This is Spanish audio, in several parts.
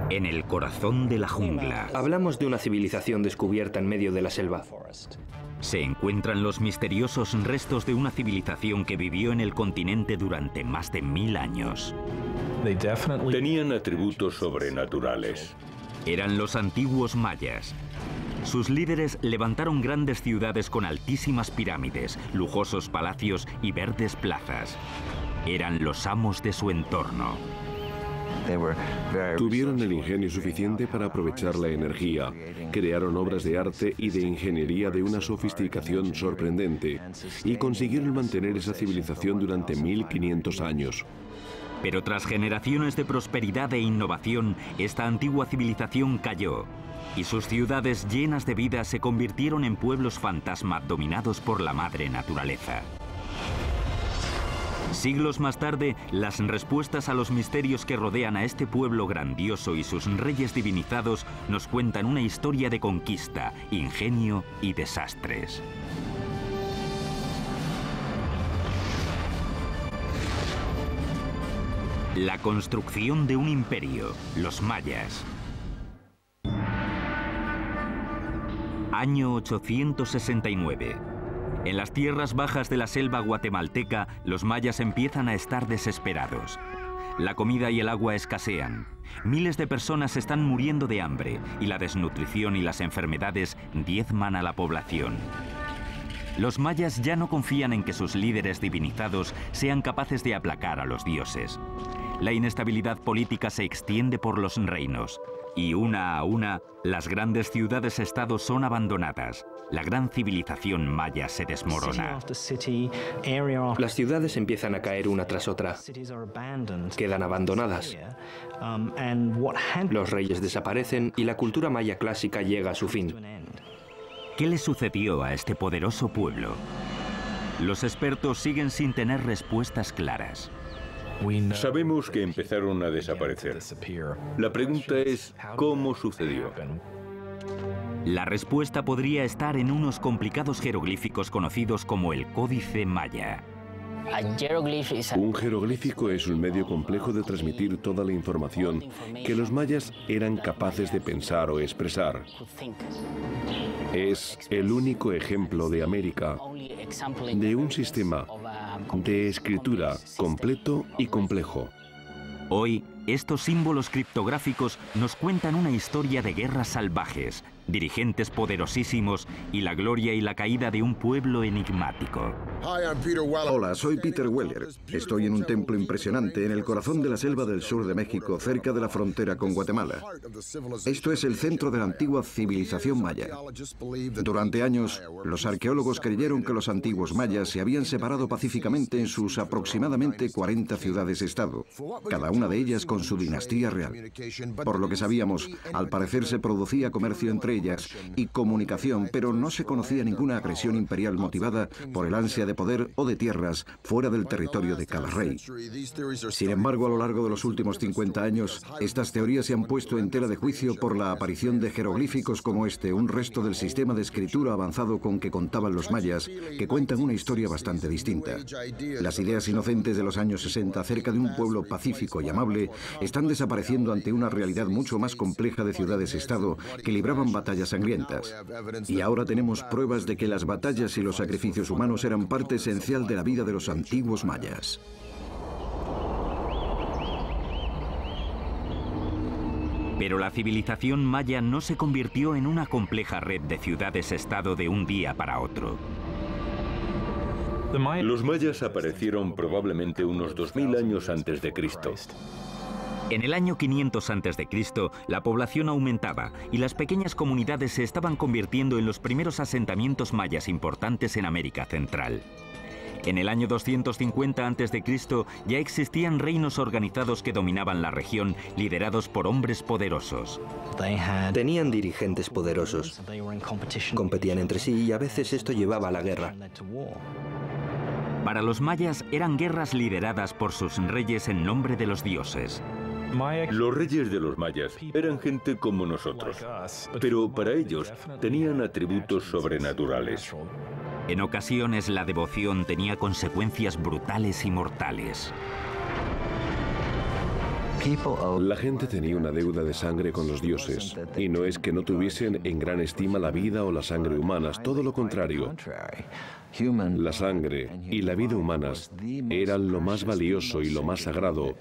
En el corazón de la jungla Hablamos de una civilización descubierta en medio de la selva. se encuentran los misteriosos restos de una civilización que vivió en el continente durante más de 1000 años. Tenían atributos sobrenaturales. Eran los antiguos mayas. Sus líderes levantaron grandes ciudades con altísimas pirámides, lujosos palacios y verdes plazas. Eran los amos de su entorno. Tuvieron el ingenio suficiente para aprovechar la energía, crearon obras de arte y de ingeniería de una sofisticación sorprendente y consiguieron mantener esa civilización durante 1500 años. Pero tras generaciones de prosperidad e innovación, esta antigua civilización cayó y sus ciudades llenas de vida se convirtieron en pueblos fantasma dominados por la madre naturaleza. Siglos más tarde, las respuestas a los misterios que rodean a este pueblo grandioso y sus reyes divinizados nos cuentan una historia de conquista, ingenio y desastres. La construcción de un imperio, los mayas. Año 869. En las tierras bajas de la selva guatemalteca, los mayas empiezan a estar desesperados. La comida y el agua escasean. Miles de personas están muriendo de hambre y la desnutrición y las enfermedades diezman a la población. Los mayas ya no confían en que sus líderes divinizados sean capaces de aplacar a los dioses. La inestabilidad política se extiende por los reinos y una a una, las grandes ciudades-estado son abandonadas. La gran civilización maya se desmorona. Las ciudades empiezan a caer una tras otra. Quedan abandonadas. Los reyes desaparecen y la cultura maya clásica llega a su fin. ¿Qué le sucedió a este poderoso pueblo? Los expertos siguen sin tener respuestas claras. Sabemos que empezaron a desaparecer. La pregunta es, ¿cómo sucedió? La respuesta podría estar en unos complicados jeroglíficos conocidos como el Códice Maya. Un jeroglífico es un medio complejo de transmitir toda la información que los mayas eran capaces de pensar o expresar. Es el único ejemplo de América de un sistema de escritura completo y complejo. Hoy, estos símbolos criptográficos nos cuentan una historia de guerras salvajes, dirigentes poderosísimos y la gloria y la caída de un pueblo enigmático. Hola, soy Peter Weller. Estoy en un templo impresionante en el corazón de la selva del sur de México, cerca de la frontera con Guatemala. Esto es el centro de la antigua civilización maya. Durante años, los arqueólogos creyeron que los antiguos mayas se habían separado pacíficamente en sus aproximadamente 40 ciudades-estado, cada una de ellas con su dinastía real. Por lo que sabíamos, al parecer se producía comercio entre ellas y comunicación, pero no se conocía ninguna agresión imperial motivada por el ansia de poder o de tierras fuera del territorio de cada rey. Sin embargo, a lo largo de los últimos 50 años, estas teorías se han puesto en tela de juicio por la aparición de jeroglíficos como este, un resto del sistema de escritura avanzado con que contaban los mayas, que cuentan una historia bastante distinta. Las ideas inocentes de los años 60 acerca de un pueblo pacífico y amable están desapareciendo ante una realidad mucho más compleja de ciudades-estado que libraban batallas sangrientas. Y ahora tenemos pruebas de que las batallas y los sacrificios humanos eran parte esencial de la vida de los antiguos mayas. Pero la civilización maya no se convirtió en una compleja red de ciudades-estado de un día para otro. Los mayas aparecieron probablemente unos 2000 años antes de Cristo. En el año 500 a.C., la población aumentaba y las pequeñas comunidades se estaban convirtiendo en los primeros asentamientos mayas importantes en América Central. En el año 250 a.C. ya existían reinos organizados que dominaban la región, liderados por hombres poderosos. Tenían dirigentes poderosos. Competían entre sí y a veces esto llevaba a la guerra. Para los mayas eran guerras lideradas por sus reyes en nombre de los dioses. Los reyes de los mayas eran gente como nosotros, pero para ellos tenían atributos sobrenaturales. En ocasiones la devoción tenía consecuencias brutales y mortales. La gente tenía una deuda de sangre con los dioses, y no es que no tuviesen en gran estima la vida o la sangre humanas, todo lo contrario. La sangre y la vida humanas eran lo más valioso y lo más sagrado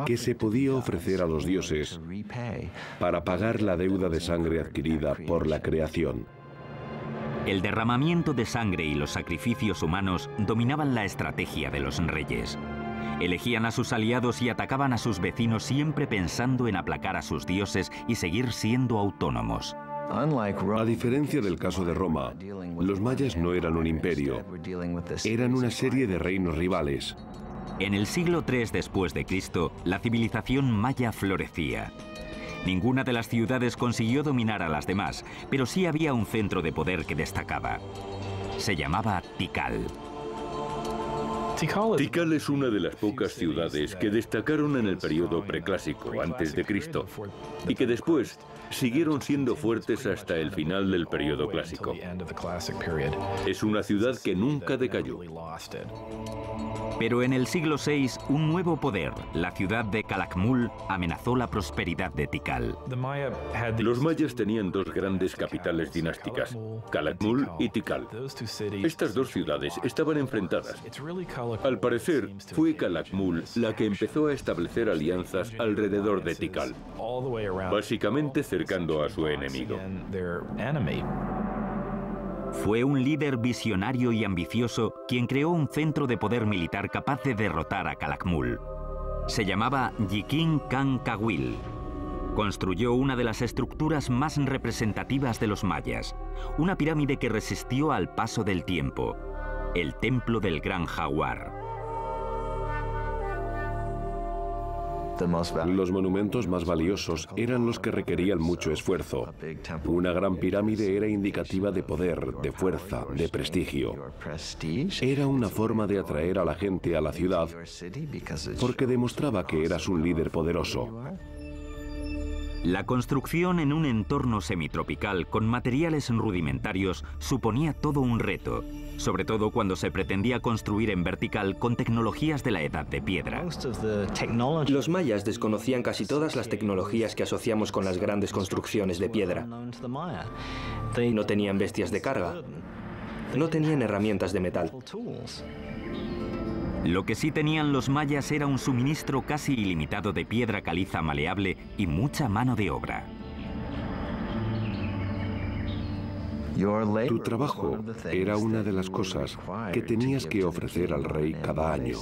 que se podía ofrecer a los dioses para pagar la deuda de sangre adquirida por la creación. El derramamiento de sangre y los sacrificios humanos dominaban la estrategia de los reyes. Elegían a sus aliados y atacaban a sus vecinos siempre pensando en aplacar a sus dioses y seguir siendo autónomos. A diferencia del caso de Roma, los mayas no eran un imperio, eran una serie de reinos rivales. En el siglo III después de Cristo, la civilización maya florecía. Ninguna de las ciudades consiguió dominar a las demás, pero sí había un centro de poder que destacaba. Se llamaba Tikal. Tikal es una de las pocas ciudades que destacaron en el periodo preclásico, antes de Cristo, y que después siguieron siendo fuertes hasta el final del periodo clásico. Es una ciudad que nunca decayó. Pero en el siglo VI, un nuevo poder, la ciudad de Calakmul, amenazó la prosperidad de Tikal. Los mayas tenían dos grandes capitales dinásticas, Calakmul y Tikal. Estas dos ciudades estaban enfrentadas. Al parecer, fue Calakmul la que empezó a establecer alianzas alrededor de Tikal, básicamente cercando a su enemigo. Fue un líder visionario y ambicioso quien creó un centro de poder militar capaz de derrotar a Calakmul. Se llamaba Yikin Khan Kawil. Construyó una de las estructuras más representativas de los mayas, una pirámide que resistió al paso del tiempo, el Templo del Gran Jaguar. Los monumentos más valiosos eran los que requerían mucho esfuerzo. Una gran pirámide era indicativa de poder, de fuerza, de prestigio. Era una forma de atraer a la gente a la ciudad porque demostraba que eras un líder poderoso. La construcción en un entorno semitropical con materiales rudimentarios suponía todo un reto, sobre todo cuando se pretendía construir en vertical con tecnologías de la Edad de Piedra. Los mayas desconocían casi todas las tecnologías que asociamos con las grandes construcciones de piedra. No tenían bestias de carga. No tenían herramientas de metal. Lo que sí tenían los mayas era un suministro casi ilimitado de piedra caliza maleable y mucha mano de obra. Tu trabajo era una de las cosas que tenías que ofrecer al rey cada año.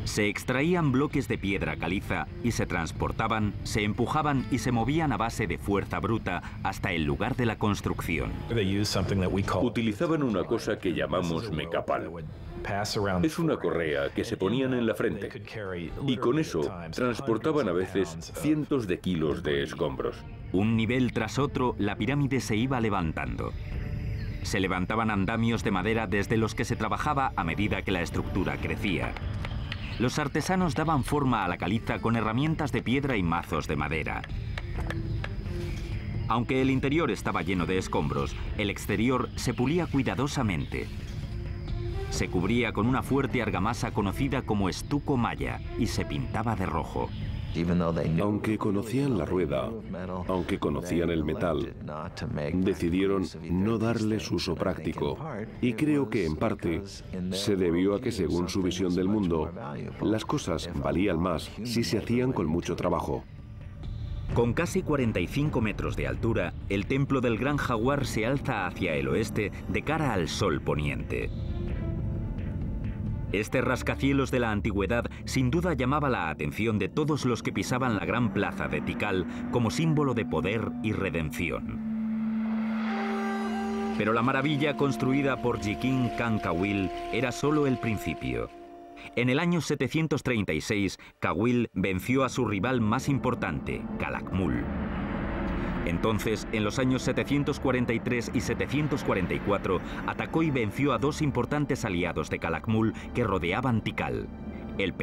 Se extraían bloques de piedra caliza y se transportaban, se empujaban y se movían a base de fuerza bruta hasta el lugar de la construcción. Utilizaban una cosa que llamamos mecapal. Es una correa que se ponían en la frente y con eso transportaban a veces cientos de kilos de escombros. Un nivel tras otro, la pirámide se iba levantando. Se levantaban andamios de madera desde los que se trabajaba a medida que la estructura crecía. Los artesanos daban forma a la caliza con herramientas de piedra y mazos de madera. Aunque el interior estaba lleno de escombros, el exterior se pulía cuidadosamente. Se cubría con una fuerte argamasa conocida como estuco maya y se pintaba de rojo. Aunque conocían la rueda, aunque conocían el metal, decidieron no darle su uso práctico. Y creo que en parte se debió a que según su visión del mundo, las cosas valían más si se hacían con mucho trabajo. Con casi 45 metros de altura, el templo del Gran Jaguar se alza hacia el oeste de cara al sol poniente. Este rascacielos de la antigüedad sin duda llamaba la atención de todos los que pisaban la gran plaza de Tikal como símbolo de poder y redención. Pero la maravilla construida por Yikin Khan Kawil era solo el principio. En el año 736, Kawil venció a su rival más importante, Calakmul. Entonces, en los años 743 y 744, atacó y venció a dos importantes aliados de Calakmul que rodeaban Tikal, el